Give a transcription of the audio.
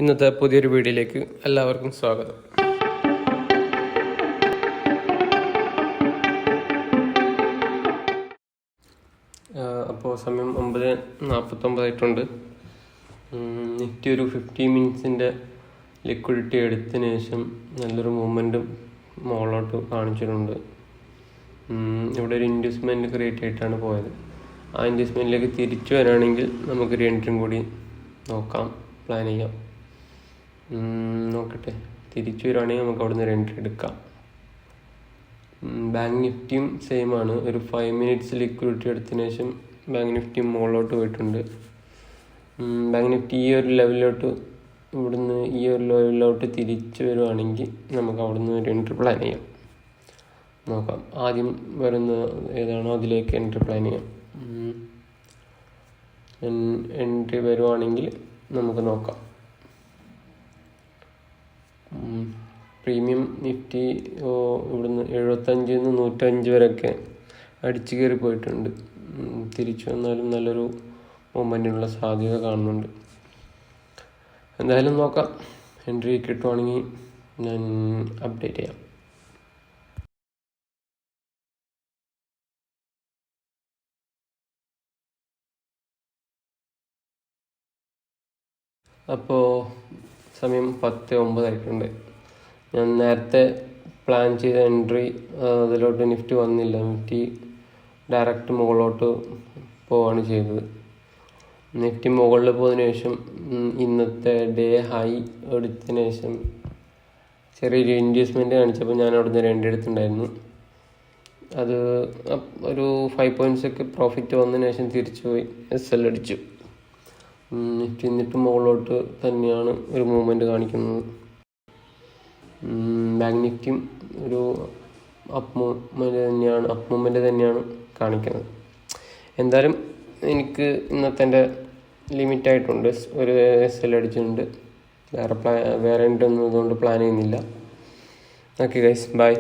ഇന്നത്തെ പുതിയൊരു വീഡിയോയിലേക്ക് എല്ലാവർക്കും സ്വാഗതം. അപ്പോൾ സമയം 9:49 നിഫ്റ്റി ഒരു 50 മിനിറ്റ്സിൻ്റെ ലിക്വിഡിറ്റി എടുത്തതിന് ശേഷം നല്ലൊരു മൂവ്മെൻറ്റും മോളോട്ട് കാണിച്ചിട്ടുണ്ട്. ഇവിടെ ഒരു ഇൻവെസ്റ്റ്മെൻറ്റ് ക്രിയേറ്റ് ആയിട്ടാണ് പോയത്. ആ ഇൻവെസ്റ്റ്മെൻറ്റിലേക്ക് തിരിച്ചു വരാണെങ്കിൽ നമുക്കൊരു എൻട്രിയും കൂടി നോക്കാം, പ്ലാൻ ചെയ്യാം. നോക്കട്ടെ, തിരിച്ചു വരുവാണെങ്കിൽ നമുക്ക് അവിടെ നിന്ന് ഒരു എൻട്രി എടുക്കാം. ബാങ്ക് നിഫ്റ്റിയും സെയിം ആണ്. ഒരു 5 മിനിറ്റ്സ് ലിക്വിഡിറ്റി എടുത്തതിന് ശേഷം ബാങ്ക് നിഫ്റ്റി മുകളിലോട്ട് പോയിട്ടുണ്ട്. ബാങ്ക് നിഫ്റ്റി ഈ ഒരു ലെവലിലോട്ട് ഇവിടുന്ന് ഈ ഒരു ലെവലിലോട്ട് തിരിച്ചു വരുവാണെങ്കിൽ നമുക്ക് അവിടെ നിന്ന് ഒരു എൻട്രി പ്ലാൻ ചെയ്യാം. നോക്കാം, ആദ്യം വരുന്ന ഏതാണോ അതിലേക്ക് എൻട്രി പ്ലാൻ ചെയ്യാം. എൻട്രി വരുവാണെങ്കിൽ നമുക്ക് നോക്കാം. പ്രീമിയം നിഫ്റ്റി ഇവിടുന്ന് 75 - 105 വരെയൊക്കെ അടിച്ചു കയറി പോയിട്ടുണ്ട്. തിരിച്ചു വന്നാലും നല്ലൊരു മൂവ്മെൻറ്റിനുള്ള സാധ്യത കാണുന്നുണ്ട്. എന്തായാലും നോക്കാം, എൻട്രി കിട്ടുവാണെങ്കിൽ ഞാൻ അപ്ഡേറ്റ് ചെയ്യാം. അപ്പോൾ സമയം 10:09 ആയിട്ടുണ്ട്. ഞാൻ നേരത്തെ പ്ലാൻ ചെയ്ത എൻട്രി അതിലോട്ട് നിഫ്റ്റി വന്നില്ല. നിഫ്റ്റി ഡയറക്റ്റ് മുകളിലോട്ട് പോവുകയാണ് ചെയ്തത്. നിഫ്റ്റി മുകളിൽ പോയതിനു ശേഷം ഇന്നത്തെ ഡേ ഹൈ എടുത്തതിന് ശേഷം ചെറിയൊരു ഇൻവെസ്റ്റ്മെൻറ്റ് കാണിച്ചപ്പോൾ ഞാൻ അവിടെ നിന്ന് 2 എടുത്തിട്ടുണ്ടായിരുന്നു. അത് ഒരു 5 points ഒക്കെ പ്രോഫിറ്റ് വന്നതിന് ശേഷം തിരിച്ചു പോയി SL അടിച്ചു. നിഫ്റ്റി എന്നിട്ട് മുകളിലോട്ട് തന്നെയാണ് ഒരു മൂവ്മെൻറ്റ് കാണിക്കുന്നത്. ബാങ്ക് നിഫ്റ്റിയും ഒരു അപ്പ് മൂവ്മെൻറ്റ് തന്നെയാണ് കാണിക്കുന്നത്. എന്തായാലും എനിക്ക് ഇന്നത്തെ എൻ്റെ ലിമിറ്റായിട്ടുണ്ട്. ഒരു SL അടിച്ചിട്ടുണ്ട്. വേറെ എൻട്രി ഒന്നും ഇതുകൊണ്ട് പ്ലാൻ ചെയ്യുന്നില്ല. Okay guys, by.